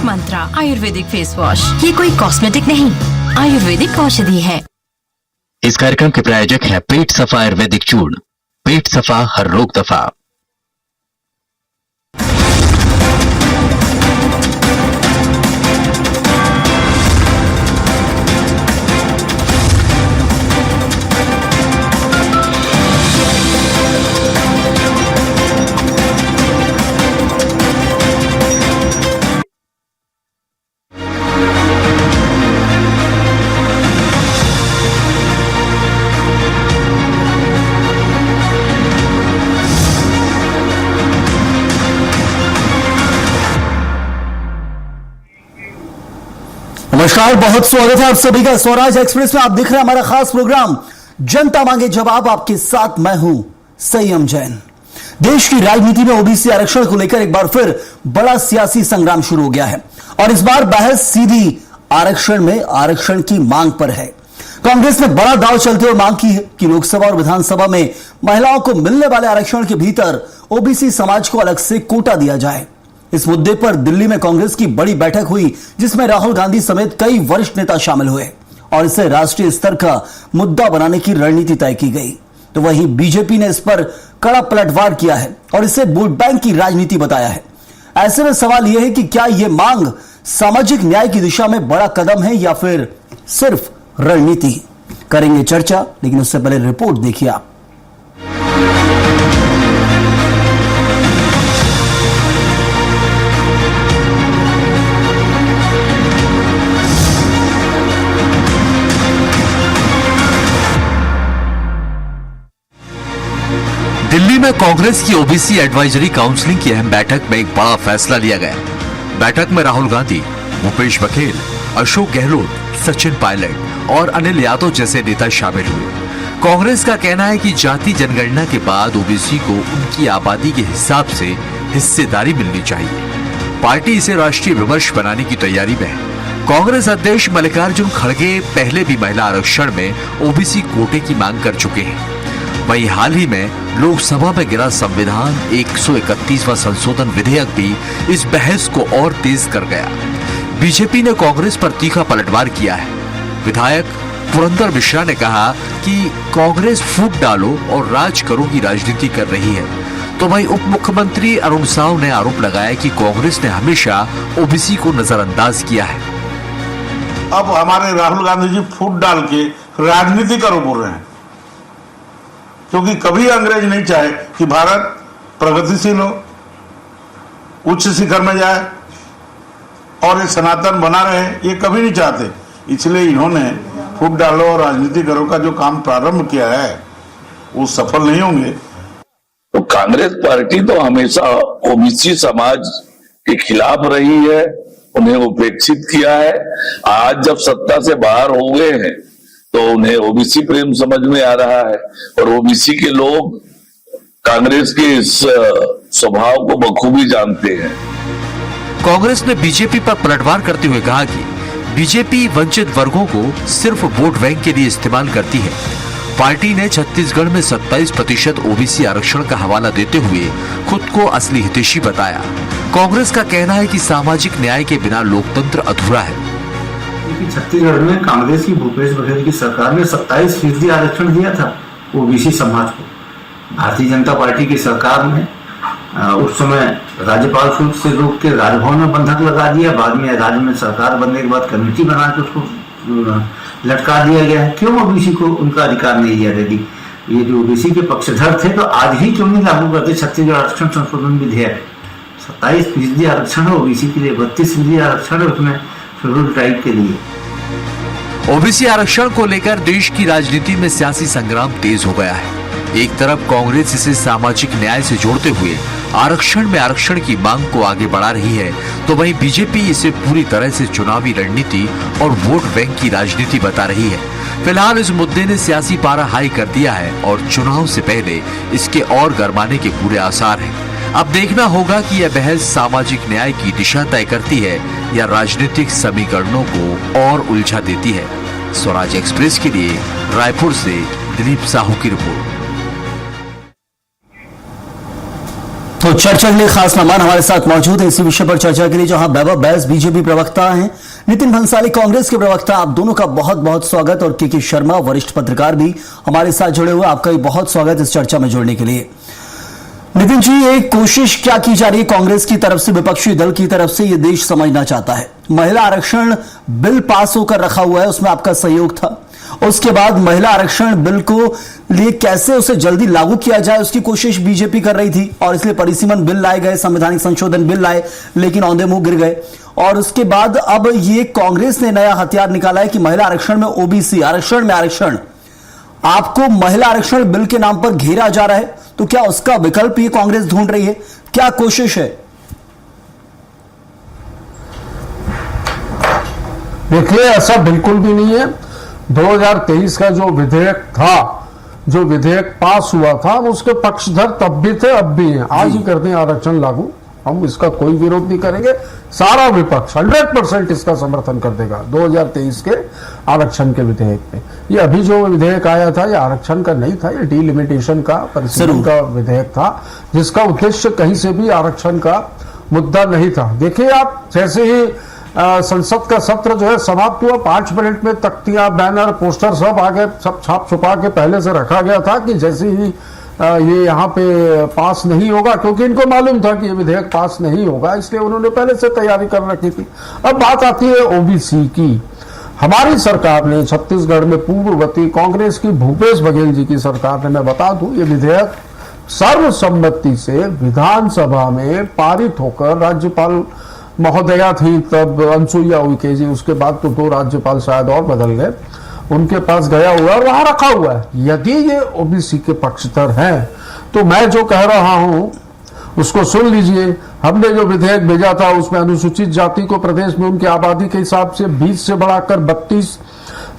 मंत्रा Ayurvedic face wash, ये कोई cosmetic नहीं, आयुर्वेदिक औषधि है। इस कार्यक्रम के प्रायोजक है पेट सफा आयुर्वेदिक चूर्ण। पेट सफा, हर रोग दफा। नमस्कार, बहुत स्वागत है आप सभी का स्वराज एक्सप्रेस में। आप दिख रहे हैं हमारा खास प्रोग्राम जनता मांगे जवाब। आपके साथ मैं हूं संयम जैन। देश की राजनीति में ओबीसी आरक्षण को लेकर एक बार फिर बड़ा सियासी संग्राम शुरू हो गया है और इस बार बहस सीधी आरक्षण में आरक्षण की मांग पर है। कांग्रेस ने बड़ा दांव चलते हुए मांग की है कि लोकसभा और विधानसभा में महिलाओं को मिलने वाले आरक्षण के भीतर ओबीसी समाज को अलग से कोटा दिया जाए। इस मुद्दे पर दिल्ली में कांग्रेस की बड़ी बैठक हुई जिसमें राहुल गांधी समेत कई वरिष्ठ नेता शामिल हुए और इसे राष्ट्रीय स्तर का मुद्दा बनाने की रणनीति तय की गई। तो वहीं बीजेपी ने इस पर कड़ा पलटवार किया है और इसे वोट बैंक की राजनीति बताया है। ऐसे में सवाल यह है कि क्या यह मांग सामाजिक न्याय की दिशा में बड़ा कदम है या फिर सिर्फ रणनीति। करेंगे चर्चा, लेकिन उससे पहले रिपोर्ट देखिए आप। दिल्ली में कांग्रेस की ओबीसी एडवाइजरी काउंसिलिंग की अहम बैठक में एक बड़ा फैसला लिया गया। बैठक में राहुल गांधी, भूपेश बघेल, अशोक गहलोत, सचिन पायलट और अनिल यादव जैसे नेता शामिल हुए। कांग्रेस का कहना है कि जाति जनगणना के बाद ओबीसी को उनकी आबादी के हिसाब से हिस्सेदारी मिलनी चाहिए। पार्टी इसे राष्ट्रीय विमर्श बनाने की तैयारी में है। कांग्रेस अध्यक्ष मल्लिकार्जुन खड़गे पहले भी महिला आरक्षण में ओबीसी कोटे की मांग कर चुके हैं। वहीं हाल ही में लोकसभा में गिरा संविधान 131वां संशोधन विधेयक भी इस बहस को और तेज कर गया। बीजेपी ने कांग्रेस पर तीखा पलटवार किया है। विधायक पुरंदर मिश्रा ने कहा कि कांग्रेस फूट डालो और राज करो की राजनीति कर रही है। तो वहीं उप मुख्यमंत्री अरुण साव ने आरोप लगाया कि कांग्रेस ने हमेशा ओबीसी को नजरअंदाज किया है। अब हमारे राहुल गांधी जी फूट डाल के राजनीति करो बोल रहे हैं, क्योंकि कभी अंग्रेज नहीं चाहे कि भारत प्रगतिशील हो, उच्च शिखर में जाए और ये सनातन बना रहे, ये कभी नहीं चाहते। इसलिए इन्होंने फूट डालो और राजनीति करो का जो काम प्रारंभ किया है वो सफल नहीं होंगे। तो कांग्रेस पार्टी तो हमेशा ओबीसी समाज के खिलाफ रही है, उन्हें उपेक्षित किया है। आज जब सत्ता से बाहर हो गए हैं तो उन्हें ओबीसी प्रेम समझ में आ रहा है और ओबीसी के लोग कांग्रेस के इस स्वभाव को बखूबी जानते हैं। कांग्रेस ने बीजेपी पर पलटवार करते हुए कहा कि बीजेपी वंचित वर्गों को सिर्फ वोट बैंक के लिए इस्तेमाल करती है। पार्टी ने छत्तीसगढ़ में 27% ओबीसी आरक्षण का हवाला देते हुए खुद को असली हितैषी बताया। कांग्रेस का कहना है कि सामाजिक न्याय के बिना लोकतंत्र अधूरा है। छत्तीसगढ़ में कांग्रेस की भूपेश बघेल की सरकार ने 27% आरक्षण दिया था ओबीसी समाज को। भारतीय जनता पार्टी की सरकार ने उस समय राज्यपाल शुल्क से रोक के राजभवन में बंधक लगा दिया। बाद में राज्य में सरकार बनने के बाद कमेटी बना के उसको लटका दिया गया। क्यों ओबीसी को उनका अधिकार नहीं दिया? यदि ये जो ओबीसी के पक्षधर थे तो आज ही क्यों नहीं लागू करते छत्तीसगढ़ आरक्षण संशोधन विधेयक? 27% आरक्षण है ओबीसी के लिए, 32% आरक्षण है उसमें शेड्यूल ट्राइब के लिए। ओबीसी आरक्षण को लेकर देश की राजनीति में सियासी संग्राम तेज हो गया है। एक तरफ कांग्रेस इसे सामाजिक न्याय से जोड़ते हुए आरक्षण में आरक्षण की मांग को आगे बढ़ा रही है, तो वहीं बीजेपी इसे पूरी तरह से चुनावी रणनीति और वोट बैंक की राजनीति बता रही है। फिलहाल इस मुद्दे ने सियासी पारा हाई कर दिया है और चुनाव से पहले इसके और गरमाने के पूरे आसार हैं। अब देखना होगा कि यह बहस सामाजिक न्याय की दिशा तय करती है या राजनीतिक समीकरणों को और उलझा देती है। स्वराज एक्सप्रेस के लिए रायपुर से दिलीप साहू की रिपोर्ट। तो चर्चा के लिए खास मेहमान हमारे साथ मौजूद है इसी विषय पर चर्चा के लिए, जहां वैभव बैस बीजेपी प्रवक्ता हैं, नितिन भंसाली कांग्रेस के प्रवक्ता। आप दोनों का बहुत बहुत स्वागत, और के शर्मा वरिष्ठ पत्रकार भी हमारे साथ जुड़े हुए, आपका भी बहुत स्वागत इस चर्चा में जुड़ने के लिए। नितिन जी, एक कोशिश क्या की जा रही है कांग्रेस की तरफ से, विपक्षी दल की तरफ से, ये देश समझना चाहता है। महिला आरक्षण बिल पास होकर रखा हुआ है, उसमें आपका सहयोग था। उसके बाद महिला आरक्षण बिल को लिए कैसे उसे जल्दी लागू किया जाए, उसकी कोशिश बीजेपी कर रही थी, और इसलिए परिसीमन बिल लाए गए, संवैधानिक संशोधन बिल लाए, लेकिन औंधे मुंह गिर गए। और उसके बाद अब ये कांग्रेस ने नया हथियार निकाला है कि महिला आरक्षण में ओबीसी आरक्षण में आरक्षण, आपको महिला आरक्षण बिल के नाम पर घेरा जा रहा है। तो क्या उसका विकल्प ये कांग्रेस ढूंढ रही है, क्या कोशिश है? देखिए, ऐसा बिल्कुल भी नहीं है। 2023 का जो विधेयक था, जो विधेयक पास हुआ था, उसके पक्षधर तब भी थे, अब भी हैं। आज ही कर दें आरक्षण लागू, हम इसका कोई विरोध नहीं करेंगे। सारा विपक्ष 100% इसका समर्थन कर देगा 2023 के आरक्षण के विधेयक में। ये अभी जो विधेयक आया था, ये आरक्षण का नहीं था, ये डिलिमिटेशन का, परिसीमन का विधेयक था, जिसका उद्देश्य कहीं से भी आरक्षण का मुद्दा नहीं था। देखिए, आप जैसे ही संसद का सत्र जो है समाप्त हुआ, 5 मिनट में तख्तियां, बैनर, पोस्टर सब आगे, सब छाप छुपा के पहले से रखा गया था कि जैसे ही ये यहाँ पे पास नहीं होगा, क्योंकि इनको मालूम था कि ये विधेयक पास नहीं होगा, इसलिए उन्होंने पहले से तैयारी कर रखी थी। अब बात आती है ओबीसी की। हमारी सरकार ने, छत्तीसगढ़ में पूर्ववर्ती कांग्रेस की भूपेश बघेल जी की सरकार ने, मैं बता दूं, ये विधेयक सर्वसम्मति से विधानसभा में पारित होकर, राज्यपाल महोदया थी तब अनसुईया उइके जी, उसके बाद तो 2 राज्यपाल शायद और बदल गए, उनके पास गया हुआ है और वहां रखा हुआ है। यदि ये ओबीसी के पक्षधर हैं तो मैं जो कह रहा हूं उसको सुन लीजिए। हमने जो विधेयक भेजा था उसमें अनुसूचित जाति को प्रदेश में उनकी आबादी के हिसाब से 20 से बढ़ाकर 32,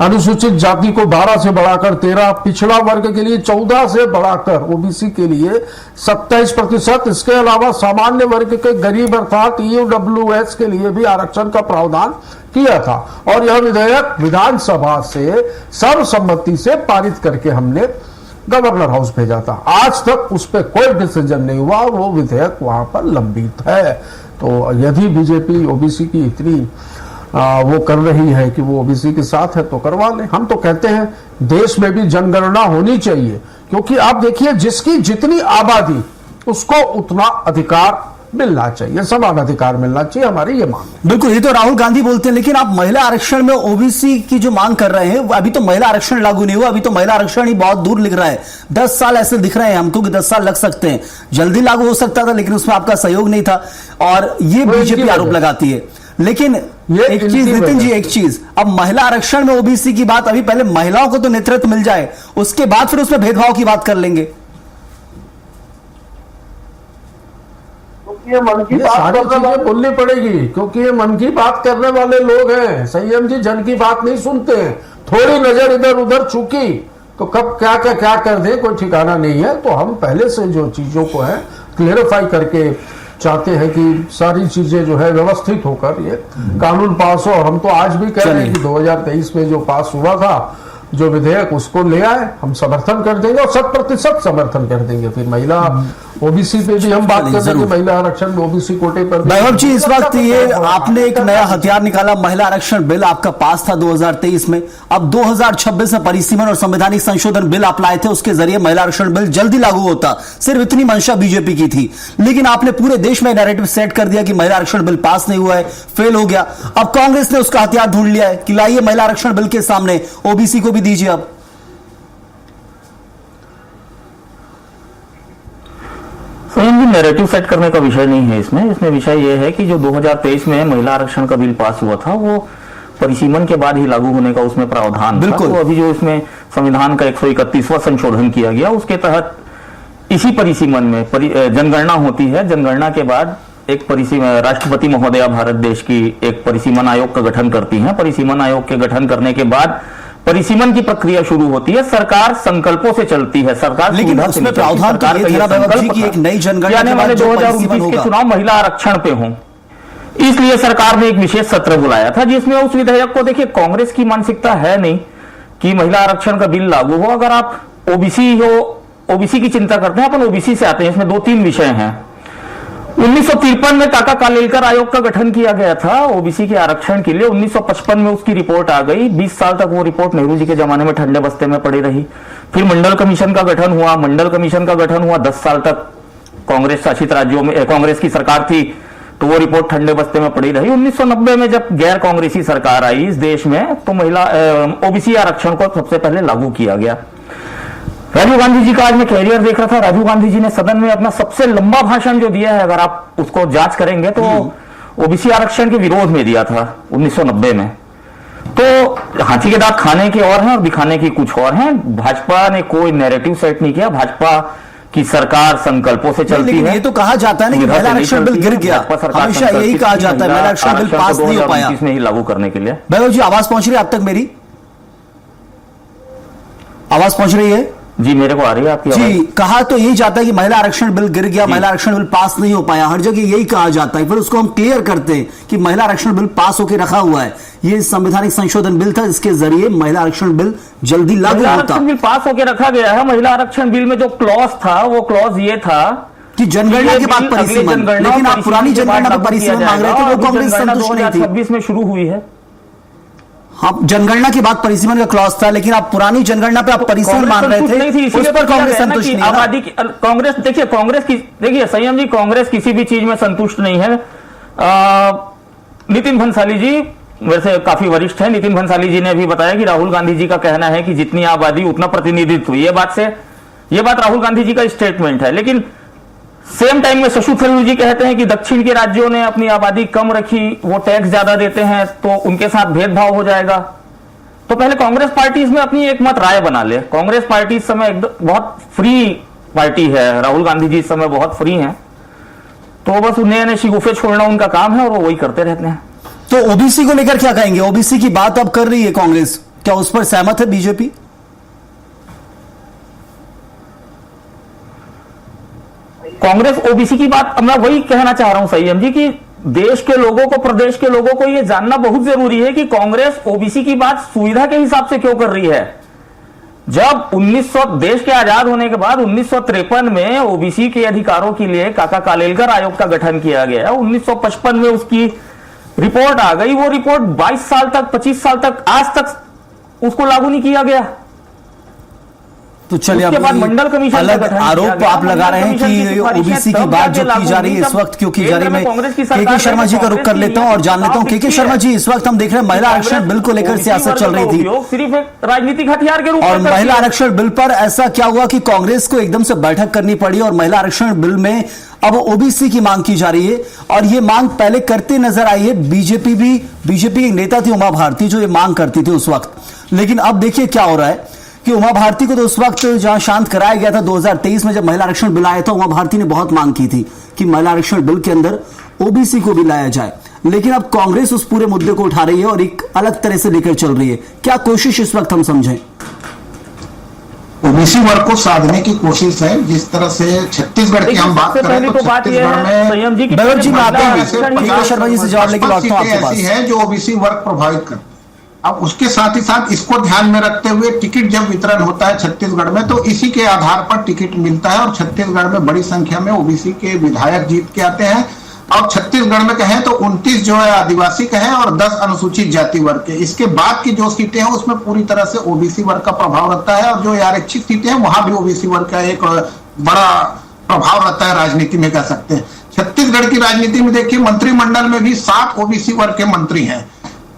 अनुसूचित जाति को 12 से बढ़ाकर 13, पिछड़ा वर्ग के लिए 14 से बढ़ाकर ओबीसी के लिए 27%, इसके अलावा सामान्य वर्ग के गरीब अर्थात ईडब्ल्यूएस के लिए भी आरक्षण का प्रावधान किया था। और यह विधेयक विधानसभा से सर्वसम्मति से पारित करके हमने गवर्नर हाउस भेजा था। आज तक उस पर कोई डिसीजन नहीं हुआ और वो विधेयक वहां पर लंबित है। तो यदि बीजेपी ओबीसी की इतनी वो कर रही है कि वो ओबीसी के साथ है तो करवा ले। हम तो कहते हैं देश में भी जनगणना होनी चाहिए, क्योंकि आप देखिए, जिसकी जितनी आबादी उसको उतना अधिकार मिलना चाहिए, समान अधिकार मिलना चाहिए, हमारी ये मांग है। बिल्कुल, ये तो राहुल गांधी बोलते हैं, लेकिन आप महिला आरक्षण में ओबीसी की जो मांग कर रहे हैं, अभी तो महिला आरक्षण लागू नहीं हुआ, अभी तो महिला आरक्षण ही बहुत दूर लिख रहा है। 10 साल ऐसे दिख रहे हैं हमको कि 10 साल लग सकते हैं, जल्दी लागू हो सकता था, लेकिन उसमें आपका सहयोग नहीं था, और ये बीजेपी आरोप लगाती है। लेकिन एक चीज नितिन जी, एक चीज, अब महिला आरक्षण में ओबीसी की बात, अभी पहले महिलाओं को तो नेतृत्व मिल जाए, उसके बाद फिर उसमें भेदभाव की बात कर लेंगे। ये सारी चीजें बोलनी पड़ेगी, क्योंकि ये मन की बात करने वाले लोग हैं। संयम जी जन की बात नहीं सुनते हैं, थोड़ी नजर इधर उधर चूकी तो कब क्या कर दे कोई ठिकाना नहीं है। तो हम पहले से जो चीजों को है क्लियरिफाई करके चाहते हैं कि सारी चीजें जो है व्यवस्थित होकर ये कानून पास हो। और हम तो आज भी कह रहे हैं कि 2023 में जो पास हुआ था जो विधेयक, उसको ले आए, हम समर्थन कर देंगे और 100% समर्थन कर देंगे। फिर महिला ओबीसी पे भी हम बात कर देंगे, महिला आरक्षण में ओबीसी कोटे पर। वैभव जी, इस वक्त ये आपने एक नया हथियार निकाला, महिला आरक्षण बिल आपका पास था 2023 में, अब 2026 में परिसीमन और संवैधानिक संशोधन बिल आप लाए थे, उसके जरिए महिला आरक्षण बिल जल्दी लागू होता। सिर्फ इतनी मंशा बीजेपी की थी, लेकिन आपने पूरे देश में नैरेटिव सेट कर दिया कि महिला आरक्षण बिल पास नहीं हुआ है, फेल हो गया। अब कांग्रेस ने उसका हथियार ढूंढ लिया है कि लाइए महिला आरक्षण बिल के सामने, ओबीसी को भी दीजिए। अब नैरेटिव सेट करने का विषय नहीं है इसमें विषय यह है कि जो 2023 में महिला आरक्षण का बिल पास हुआ था वो परिसीमन के बाद ही लागू होने का उसमें प्रावधान था। तो अभी जो इसमें संविधान का 131वां संशोधन किया गया, उसके तहत इसी परिसीमन में जनगणना होती है। जनगणना के बाद एक राष्ट्रपति महोदया भारत देश की एक परिसीमन आयोग का गठन करती हैं। परिसीमन आयोग के गठन करने के बाद परिसीमन की प्रक्रिया शुरू होती है। सरकार संकल्पों से चलती है, सरकार, लेकिन उसमें प्रावधान तो ये था कि एक नई जनगणना आने वाले 2029 के चुनाव महिला आरक्षण पे हों, इसलिए सरकार ने एक विशेष सत्र बुलाया था, जिसमें उस विधेयक को, देखिए, कांग्रेस की मानसिकता है नहीं कि महिला आरक्षण का बिल लागू हो। अगर आप ओबीसी की चिंता करते हैं, अपन ओबीसी से आते हैं, इसमें 2-3 विषय हैं। 1953 में काका कालेलकर आयोग का गठन किया गया था ओबीसी के आरक्षण के लिए। 1955 में उसकी रिपोर्ट आ गई। 20 साल तक वो रिपोर्ट नेहरू जी के जमाने में ठंडे बस्ते में पड़ी रही। फिर मंडल कमीशन का गठन हुआ। मंडल कमीशन का गठन हुआ 10 साल तक कांग्रेस शासित राज्यों में कांग्रेस की सरकार थी, तो वो रिपोर्ट ठंडे बस्ते में पड़ी रही। 1990 में जब गैर कांग्रेसी सरकार आई इस देश में, तो महिला ओबीसी आरक्षण को सबसे पहले लागू किया गया। राजीव गांधी जी का आज मैं कैरियर देख रहा था। राजीव गांधी जी ने सदन में अपना सबसे लंबा भाषण जो दिया है, अगर आप उसको जांच करेंगे तो ओबीसी आरक्षण के विरोध में दिया था 1990 में। तो हाथी के दांत खाने के और हैं और दिखाने की कुछ और हैं। भाजपा ने कोई नैरेटिव सेट नहीं किया। भाजपा की सरकार संकल्पों से चलती है। ये तो कहा जाता है ना कि महिला आरक्षण बिल गिर गया, हमेशा यही कहा जाता है महिला आरक्षण बिल पास नहीं हो पाया इसमें ही लागू करने के लिए। वैभव जी आवाज पहुंच रही है आप तक? मेरी आवाज पहुंच रही है? जी मेरे को आ रही है आपकी आवाज। जी, कहा तो यही जाता है कि महिला आरक्षण बिल गिर गया, महिला आरक्षण बिल पास नहीं हो पाया, हर जगह यही कहा जाता है। फिर उसको हम क्लियर करते हैं कि महिला आरक्षण बिल पास होकर रखा हुआ है। ये संवैधानिक संशोधन बिल था जिसके जरिए महिला आरक्षण बिल जल्दी लागू होता। बिल पास होकर रखा गया है। महिला आरक्षण बिल में जो क्लॉज था वो क्लॉज ये था कि जनगणना के बाद परिसीमन, लेकिन आप पुरानी जनगणना में परिसीमन मांग रहे थे, वो कांग्रेस संतुष्ट नहीं थी। 2026 में शुरू हुई है। हाँ, जनगणना के बाद परिसीमन का क्लॉज था, लेकिन आप पुरानी जनगणना पे आप परिसीमन मान रहे थे, उस पर कांग्रेस संतुष्ट नहीं है। आबादी कांग्रेस देखिए, देखिए संयम जी, कांग्रेस किसी भी चीज में संतुष्ट नहीं है। नितिन भंसाली जी वैसे काफी वरिष्ठ है। नितिन भंसाली जी ने भी बताया कि राहुल गांधी जी का कहना है कि जितनी आबादी उतना प्रतिनिधित्व। ये बात राहुल गांधी जी का स्टेटमेंट है। लेकिन सेम टाइम में शशि थरूर जी कहते हैं कि दक्षिण के राज्यों ने अपनी आबादी कम रखी, वो टैक्स ज्यादा देते हैं, तो उनके साथ भेदभाव हो जाएगा। तो पहले कांग्रेस पार्टी इसमें अपनी एक मत राय बना ले। कांग्रेस पार्टी इस समय एकदम बहुत फ्री पार्टी है। राहुल गांधी जी इस समय बहुत फ्री हैं, तो बस उन्हें शिगुफे छोड़ना उनका काम है और वो वही करते रहते हैं। तो ओबीसी को लेकर क्या कहेंगे? ओबीसी की बात अब कर रही है कांग्रेस, क्या उस पर सहमत है बीजेपी? कांग्रेस ओबीसी की बात, मैं वही कहना चाह रहा हूं संयम जी कि देश के लोगों को, प्रदेश के लोगों को यह जानना बहुत जरूरी है कि कांग्रेस ओबीसी की बात सुविधा के हिसाब से क्यों कर रही है। जब देश के आजाद होने के बाद 1953 में ओबीसी के अधिकारों के लिए काका कालेलकर आयोग का गठन किया गया। 1955 में उसकी रिपोर्ट आ गई। वो रिपोर्ट 22 साल तक, 25 साल तक, आज तक उसको लागू नहीं किया गया। तो चलिए, मंडल कमीशन अलग आरोप आप लगा रहे हैं कि ओबीसी की बात जो की जा रही है इस वक्त क्यों की जा रही है। मैं केके शर्मा जी का रुख कर लेता हूं और जान लेता हूं। केके शर्मा जी, इस वक्त हम देख रहे हैं महिला आरक्षण बिल को लेकर सियासत चल रही थी, सिर्फ एक राजनीतिक हथियार के रूप में। और महिला आरक्षण बिल पर ऐसा क्या हुआ कि कांग्रेस को एकदम से बैठक करनी पड़ी और महिला आरक्षण बिल में अब ओबीसी की मांग की जा रही है। और ये मांग पहले करते नजर आई है बीजेपी की एक नेता थी उमा भारती जो ये मांग करती थी उस वक्त। लेकिन अब देखिए क्या हो रहा है कि उमा भारती को तो उस वक्त जहां शांत कराया गया था 2023 में जब महिला आरक्षण बिल आया था, उमा भारती ने बहुत मांग की थी कि महिला आरक्षण बिल के अंदर ओबीसी को भी लाया जाए। लेकिन अब कांग्रेस उस पूरे मुद्दे को उठा रही है और एक अलग तरह से लेकर चल रही है। क्या कोशिश इस वक्त हम समझें? ओबीसी वर्ग को साधने की कोशिश है। जिस तरह से छत्तीसगढ़ की हम बात करें तो छत्तीसगढ़ में बैभव जी, मैं आते हैं शर्मा जी से जवाब लेकर लौटता हूं आपके पास। ऐसी है जो ओबीसी वर्ग प्रभावित कर। अब उसके साथ ही साथ इसको ध्यान में रखते हुए टिकट जब वितरण होता है छत्तीसगढ़ में, तो इसी के आधार पर टिकट मिलता है। और छत्तीसगढ़ में बड़ी संख्या में ओबीसी के विधायक जीत के आते हैं। और छत्तीसगढ़ में कहें तो 29 जो है आदिवासी के हैं और 10 अनुसूचित जाति वर्ग के। इसके बाद की जो सीटें हैं उसमें पूरी तरह से ओबीसी वर्ग का प्रभाव रहता है। और जो आरक्षित सीटें हैं वहां भी ओबीसी वर्ग का एक बड़ा प्रभाव रहता है, राजनीति में कह सकते हैं। छत्तीसगढ़ की राजनीति में देखिए, मंत्रिमंडल में भी 7 ओबीसी वर्ग के मंत्री हैं।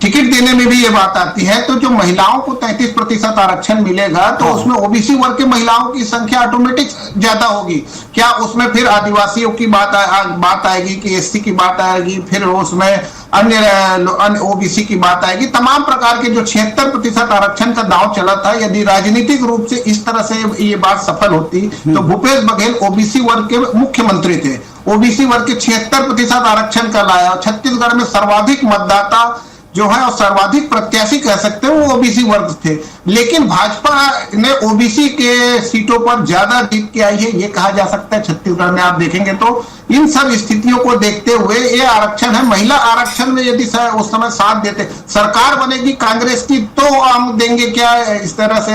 टिकट देने में भी ये बात आती है। तो जो महिलाओं को 33% आरक्षण मिलेगा तो उसमें ओबीसी वर्ग के महिलाओं की संख्या ऑटोमेटिक ज्यादा होगी। क्या उसमें फिर आदिवासियों की बात आएगी कि एससी की बात आएगी, फिर उसमें अन्य ओबीसी की बात आएगी। तमाम प्रकार के जो 76% आरक्षण का दांव चला था, यदि राजनीतिक रूप से इस तरह से ये बात सफल होती तो भूपेश बघेल ओबीसी वर्ग के मुख्यमंत्री थे। ओबीसी वर्ग के 76% आरक्षण का लाया। छत्तीसगढ़ में सर्वाधिक मतदाता जो है और सर्वाधिक प्रत्याशी कह सकते हैं वो ओबीसी वर्ग थे। लेकिन भाजपा ने ओबीसी के सीटों पर ज्यादा जीत के आई है, ये कहा जा सकता है। छत्तीसगढ़ में आप देखेंगे तो इन सब स्थितियों को देखते हुए ये आरक्षण है। महिला आरक्षण में यदि उस समय साथ देते, सरकार बनेगी कांग्रेस की तो हम देंगे क्या इस तरह से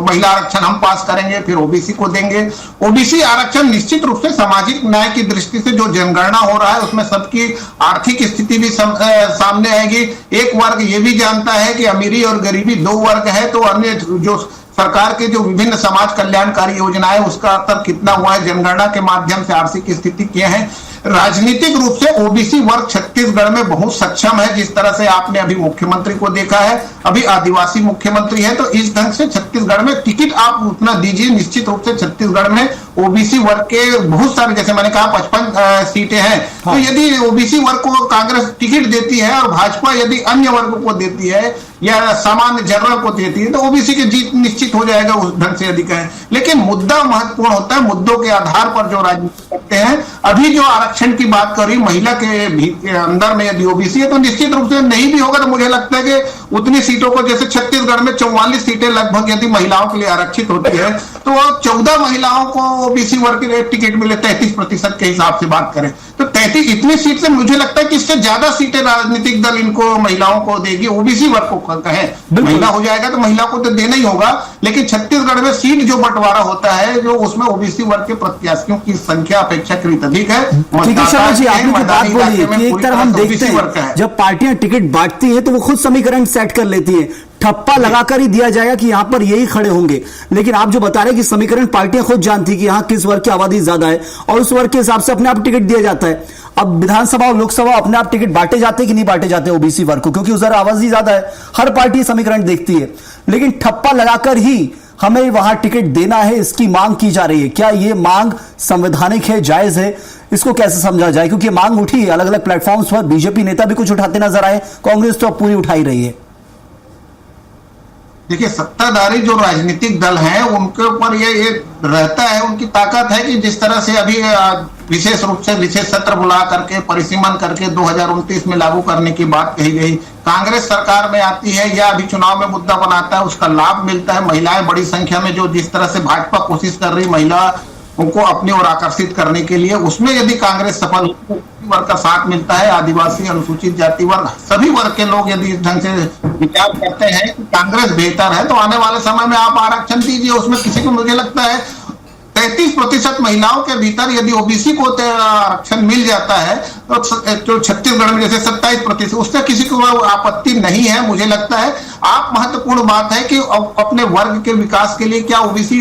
महिला आरक्षण हम पास करेंगे, फिर ओबीसी को देंगे। ओबीसी आरक्षण निश्चित रूप से सामाजिक न्याय की दृष्टि से जो जनगणना हो रहा है उसमें सबकी आर्थिक स्थिति भी सामने आएगी। एक वर्ग ये भी जानता है कि अमीरी और गरीबी दो वर्ग है, तो अन्य जो सरकार के जो विभिन्न समाज कल्याणकारी योजनाएं उसका असर कितना हुआ है, जनगणना के माध्यम से आर्थिक स्थिति क्या है। राजनीतिक रूप से ओबीसी वर्ग छत्तीसगढ़ में बहुत सक्षम है, जिस तरह से आपने अभी मुख्यमंत्री को देखा है, अभी आदिवासी मुख्यमंत्री है, तो इस ढंग से छत्तीसगढ़ में टिकट आप उतना दीजिए। निश्चित रूप से छत्तीसगढ़ में ओबीसी वर्ग के बहुत सारे, जैसे मैंने कहा 55 सीटें हैं, तो यदि ओबीसी वर्ग को कांग्रेस टिकट देती है और भाजपा यदि अन्य वर्ग को देती है या सामान्य जनरल को देती है तो ओबीसी की जीत निश्चित हो जाएगा उस ढंग से अधिक है। लेकिन मुद्दा महत्वपूर्ण होता है, मुद्दों के आधार पर जो राजनीति करते हैं। अभी जो आरक्षण की बात करी, महिला के अंदर में यदि ओबीसी है तो निश्चित रूप से नहीं भी होगा तो मुझे लगता है कि उतनी सीटों को, जैसे छत्तीसगढ़ में 44 सीटें लगभग यदि महिलाओं के लिए आरक्षित होती है तो 14 महिलाओं को ओबीसी वर्ग के टिकट मिले 33% के हिसाब से बात करें तो 33 इतनी सीट से मुझे लगता है कि इससे ज्यादा सीटें राजनीतिक दल इनको महिलाओं को देगी। ओबीसी वर्ग को कहे महिला हो जाएगा तो महिला को तो देना ही होगा, लेकिन छत्तीसगढ़ में सीट जो बंटवारा होता है जो उसमें ओबीसी वर्ग के प्रत्याशियों की संख्या अपेक्षाकृत अधिक है। शर्मा जी, आपने जो बात बोली कि एक तरफ हम देखते हैं जब पार्टियां टिकट बांटती हैं तो वो खुद समीकरण सेट कर लेती है, ठप्पा लगाकर ही दिया जाएगा कि यहां पर यही खड़े होंगे। लेकिन आप जो बता रहे हैं कि समीकरण पार्टियां खुद जानती है कि यहां किस वर्ग की आबादी ज्यादा है और उस वर्ग के हिसाब से अपने आप टिकट दिया जाता है। अब विधानसभा और लोकसभा अपने आप टिकट बांटे जाते हैं कि नहीं बांटे जाते ओबीसी वर्ग को, क्योंकि उधर आबादी ज्यादा है, हर पार्टी समीकरण देखती है। लेकिन ठप्पा लगाकर ही हमें वहां टिकट देना है, इसकी मांग की जा रही है। क्या ये मांग संवैधानिक है, जायज है? इसको कैसे समझा जाए? क्योंकि मांग उठी है अलग अलग प्लेटफॉर्म्स पर, बीजेपी नेता भी कुछ उठाते नजर आए, कांग्रेस तो अब पूरी उठाई रही है। देखिए, सत्ताधारी जो राजनीतिक दल हैं उनके ऊपर ये रहता है, उनकी ताकत है कि जिस तरह से अभी विशेष रूप से विशेष सत्र बुला करके परिसीमन करके 2029 में लागू करने की बात कही गई। कांग्रेस सरकार में आती है या अभी चुनाव में मुद्दा बनाता है, उसका लाभ मिलता है। महिलाएं बड़ी संख्या में जो जिस तरह से भाजपा कोशिश कर रही महिला उनको अपनी ओर आकर्षित करने के लिए, उसमें यदि कांग्रेस सफल वर्ग का साथ मिलता है, आदिवासी, अनुसूचित जाति वर्ग, सभी वर्ग के लोग यदि इस ढंग से विचार करते हैं कि कांग्रेस बेहतर है तो आने वाले समय में आप आरक्षण दीजिए। उसमें किसी को, मुझे लगता है 33% महिलाओं के भीतर यदि ओबीसी को आरक्षण मिल जाता है तो छत्तीसगढ़ में जैसे 27%, उससे किसी को आपत्ति नहीं है। मुझे लगता है आप महत्वपूर्ण बात है कि अपने वर्ग के विकास के लिए क्या ओबीसी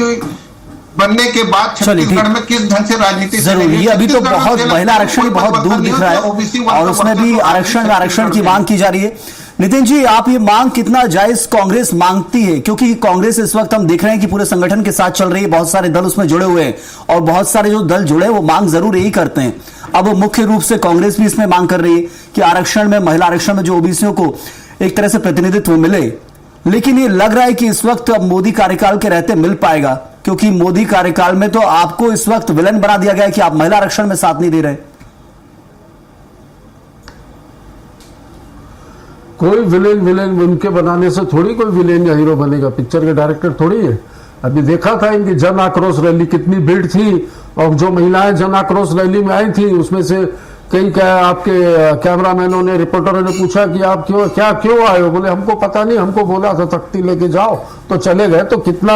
बनने के बाद छत्तीसगढ़ में किस ढंग से राजनीति जरूर, ये अभी तो बहुत महिला आरक्षण बहुत दूर दिख रहा है और उसमें भी आरक्षण की मांग की जा रही है। नितिन जी, आप ये मांग कितना जायज कांग्रेस मांगती है? क्योंकि कांग्रेस इस वक्त हम देख रहे हैं कि पूरे संगठन के साथ चल रही है, बहुत सारे दल उसमें जुड़े हुए हैं और बहुत सारे जो दल जुड़े हैं वो मांग जरूर यही करते हैं। अब मुख्य रूप से कांग्रेस भी इसमें मांग कर रही है कि आरक्षण में, महिला आरक्षण में जो ओबीसियों को एक तरह से प्रतिनिधित्व मिले, लेकिन ये लग रहा है कि इस वक्त अब मोदी कार्यकाल के रहते मिल पाएगा, क्योंकि मोदी कार्यकाल में तो आपको इस वक्त विलेन बना दिया गया है कि आप महिला आरक्षण में साथ नहीं दे रहे। कोई विलेन उनके बनाने से थोड़ी कोई विलेन या हीरो बनेगा, पिक्चर के डायरेक्टर थोड़ी है। अभी देखा था इनकी जन आक्रोश रैली कितनी भीड़ थी और जो महिलाएं जन आक्रोश रैली में आई थी उसमें से कई आपके कैमरामैनों ने, रिपोर्टरों ने पूछा कि आप क्यों आए हो? बोले हमको पता नहीं, हमको बोला था तख्ती लेके जाओ, तो चले गए। तो कितना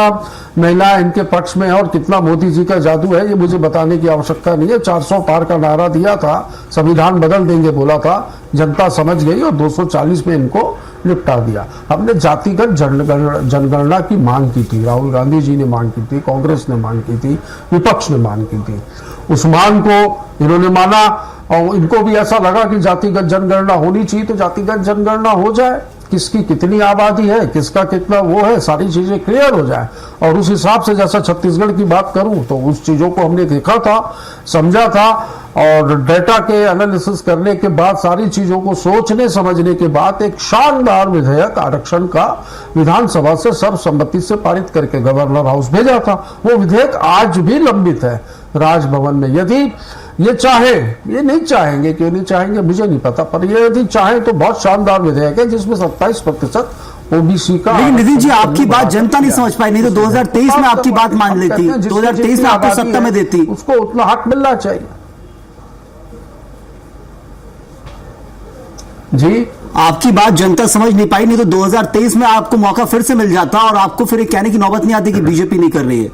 महिला इनके पक्ष में है और कितना मोदी जी का जादू है ये मुझे बताने की आवश्यकता नहीं है। 400 पार का नारा दिया था, संविधान बदल देंगे बोला था, जनता समझ गई और 240 में इनको निपटा दिया। हमने जातिगत जनगणना की मांग की थी, राहुल गांधी जी ने मांग की थी, कांग्रेस ने मांग की थी, विपक्ष ने मांग की थी। उस मांग को इन्होंने माना और इनको भी ऐसा लगा कि जातिगत जनगणना होनी चाहिए तो जातिगत जनगणना हो जाए, किसकी कितनी आबादी है, किसका कितना वो है, सारी चीजें क्लियर हो जाए। और उस हिसाब से जैसा छत्तीसगढ़ की बात करूं तो उस चीजों को हमने देखा था, समझा था और डेटा के एनालिसिस करने के बाद, सारी चीजों को सोचने समझने के बाद एक शानदार विधेयक आरक्षण का विधानसभा से सर्वसम्मति से पारित करके गवर्नर हाउस भेजा था। वो विधेयक आज भी लंबित है राजभवन में। यदि ये चाहे, ये नहीं चाहेंगे, क्यों नहीं चाहेंगे मुझे नहीं पता, पर ये यदि चाहे तो बहुत शानदार विधेयक है जिसमें 27% ओबीसी का। लेकिन नितिन जी, आपकी बात जनता नहीं समझ पाई, नहीं तो 2023 में आपकी बात मान लेती, 2023 में आपको सत्ता में देती, उसको उतना हक मिलना चाहिए। जी आपकी बात जनता समझ नहीं पाई, नहीं तो 2023 में आपको मौका फिर से मिल जाता और आपको फिर ये कहने की नौबत नहीं आती कि बीजेपी नहीं कर रही है।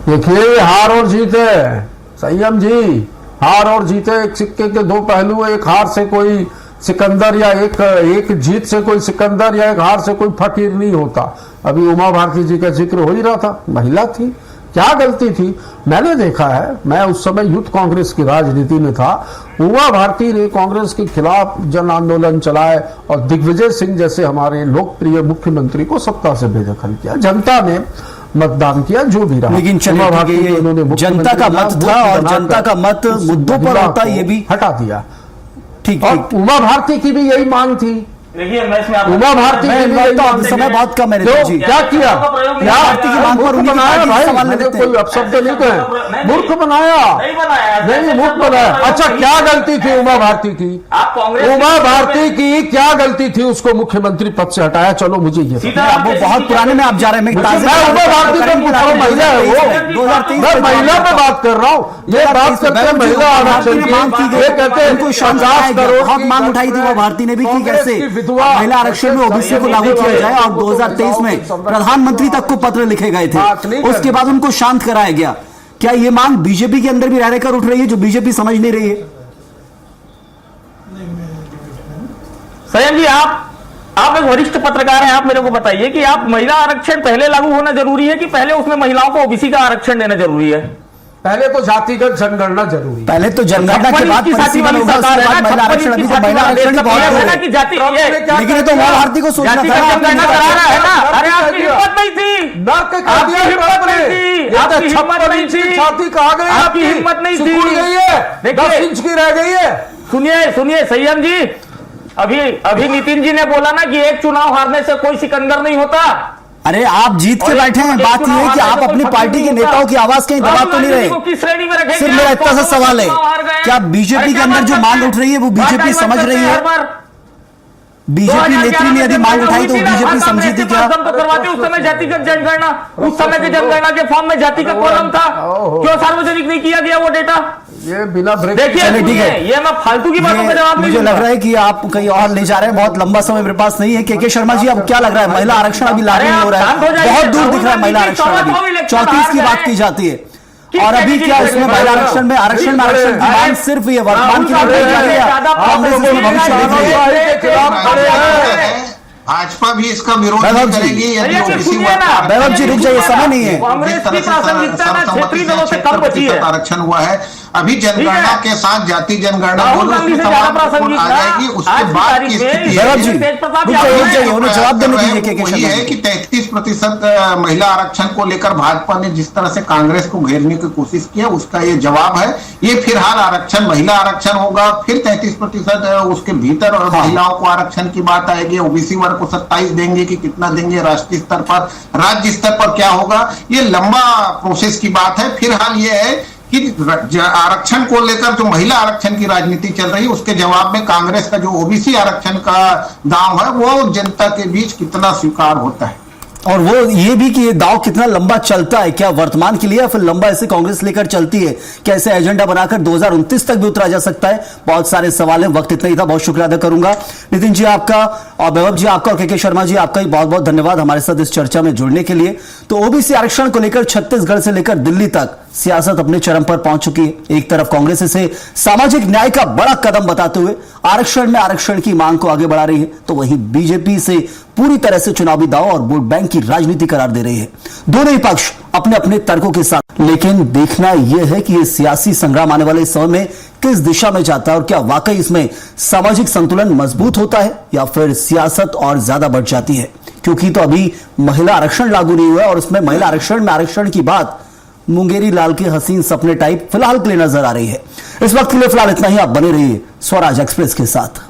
देखिए हार और जीत है संयम जी, हार और जीत है एक सिक्के के दो पहलू है। एक हार से कोई सिकंदर या एक जीत से कोई सिकंदर या एक हार से कोई फकीर नहीं होता। अभी उमा भारती जी का जिक्र हो ही रहा था, महिला थी, क्या गलती थी? मैंने देखा है, मैं उस समय यूथ कांग्रेस की राजनीति में था, उमा भारती ने कांग्रेस के खिलाफ जन आंदोलन चलाए और दिग्विजय सिंह जैसे हमारे लोकप्रिय मुख्यमंत्री को सत्ता से बेदखल किया। जनता ने मतदान किया जो भी रहा, लेकिन चलिए जनता का मत था और जनता का मत मुद्दों पर होता है, ये भी हटा दिया। ठीक और उमा भारती की भी यही मांग थी। देखिए मैं इसमें उमा भारती समय बहुत कम है, क्या किया? भारती की मांग पर उन्हीं बनाया भाई, सवाल मैंने लेते कोई अपशब्द नहीं कहे, मूर्ख बनाया, नहीं मूर्ख बनाया। अच्छा क्या गलती थी उमा भारती की? उमा भारती की क्या गलती थी? उसको मुख्यमंत्री पद से हटाया। चलो मुझे ये वो बहुत पुराने में आप जा रहे हैं, मैं उमा भारती को पूछ रहा हूँ, महिला है वो, मैं महिला पे बात कर रहा हूँ। ये बात करते हैं महिला आरक्षण की, ये कहते हैं बहुत मांग उठाई थी वो भारती ने भी की कैसे महिला आरक्षण में ओबीसी को लागू किया जाए और 2023 में प्रधानमंत्री तक को पत्र लिखे गए थे, उसके बाद उनको शांत कराया गया। क्या ये मांग बीजेपी के अंदर भी रह रहकर उठ रही है जो बीजेपी समझ नहीं रही है? संयम जी आप एक वरिष्ठ पत्रकार हैं, आप मेरे को बताइए कि आप महिला आरक्षण पहले लागू होना जरूरी है कि पहले उसमें महिलाओं को ओबीसी का आरक्षण देना जरूरी है? पहले तो जातिगत जनगणना जरूरी, पहले तो जनगणना के बाद महिला आरक्षण, अभी तो महिला आरक्षण की बहुत लेकिन ये तो उमा भारती को सोचना था। जनगणना करा रहा है ना, अरे आपकी हिम्मत नहीं थी, आपकी हिम्मत नहीं थी, आपकी हिम्मत नहीं थी, छाती कहा गई, आपकी हिम्मत नहीं थी, 10 इंच की रह गई है। सुनिए संयम जी, अभी नितिन जी ने बोला ना कि एक चुनाव हारने से कोई सिकंदर नहीं होता। अरे आप जीत के बैठे हैं, बात यह है कि आप अपनी पार्टी के नेताओं की आवाज कहीं दबा तो नहीं रहे। सिर्फ मेरा इतना सा सवाल है, क्या बीजेपी के अंदर जो मांग उठ रही है वो बीजेपी समझ रही है? बीजेपी नेत्री ने यदि मांग उठाई तो बीजेपी समझी थी क्या? करवाते उस समय जातिगत जनगणना, उस समय के जनगणना के फॉर्म में जाति का कॉलम था, क्यों सार्वजनिक नहीं किया गया वो डेटा? ये बिना ब्रेक, देखिए ठीक है, ये मैं फालतू की बातों का जवाब नहीं। मुझे लग रहा है कि आप कहीं और ले जा रहे हैं, बहुत लंबा समय मेरे पास नहीं है। के शर्मा जी, अब क्या लग रहा है, महिला आरक्षण अभी लागू नहीं हो रहा है, बहुत दूर दिख रहा है महिला आरक्षण, अभी 34 की बात की जाती है और अभी क्या इसमें महिला आरक्षण में आरक्षण की मांग सिर्फ ये वर्तमान की कांग्रेस भविष्य भाजपा भी इसका विरोध करेगी यदि ओबीसी वैभव जी रुक जाइए, समय नहीं है। आरक्षण हुआ है, अभी जनगणना के साथ जाति जनगणना दोनों आ जाएगी, उसके बाद की स्थिति जवाब देने वही है कि 33% महिला आरक्षण को लेकर भाजपा ने जिस तरह से कांग्रेस को घेरने की कोशिश की है उसका ये जवाब है। ये फिलहाल आरक्षण महिला आरक्षण होगा, फिर 33% उसके भीतर महिलाओं को आरक्षण की बात आएगी, ओबीसी वर्ग को 27 देंगे कि कितना देंगे, राष्ट्रीय स्तर पर राज्य स्तर पर क्या होगा, ये लंबा प्रोसेस की बात है। फिलहाल ये है कि आरक्षण को लेकर जो महिला आरक्षण की राजनीति चल रही है उसके जवाब में कांग्रेस का जो ओबीसी आरक्षण का दांव है वो जनता के बीच कितना स्वीकार होता है, और वो ये भी कि ये दांव कितना लंबा चलता है, क्या वर्तमान के लिए या फिर लंबा ऐसे कांग्रेस लेकर चलती है, कैसे एजेंडा बनाकर 2029 तक भी उतरा जा सकता है। बहुत सारे सवाल हैं, वक्त इतना ही था। बहुत शुक्रिया अदा करूंगा नितिन जी आपका और वैभव जी आपका और के शर्मा जी आपका ही बहुत बहुत धन्यवाद हमारे साथ इस चर्चा में जुड़ने के लिए। तो ओबीसी आरक्षण को लेकर छत्तीसगढ़ से लेकर दिल्ली तक सियासत अपने चरम पर पहुंच चुकी है। एक तरफ कांग्रेस इसे सामाजिक न्याय का बड़ा कदम बताते हुए आरक्षण में आरक्षण की मांग को आगे बढ़ा रही है, तो वहीं बीजेपी से पूरी तरह से चुनावी दाव और वोट बैंक की राजनीति करार दे रही है। दोनों ही पक्ष अपने अपने तर्कों के साथ, लेकिन देखना यह है कि यह सियासी संग्राम आने वाले समय में किस दिशा में जाता है और क्या वाकई इसमें सामाजिक संतुलन मजबूत होता है या फिर सियासत और ज्यादा बढ़ जाती है। क्योंकि तो अभी महिला आरक्षण लागू नहीं हुआ और उसमें महिला आरक्षण में आरक्षण की बात मुंगेरी लाल के हसीन सपने टाइप फिलहाल के लिए नजर आ रही है। इस वक्त के लिए फिलहाल इतना ही। आप बने रहिए स्वराज एक्सप्रेस के साथ।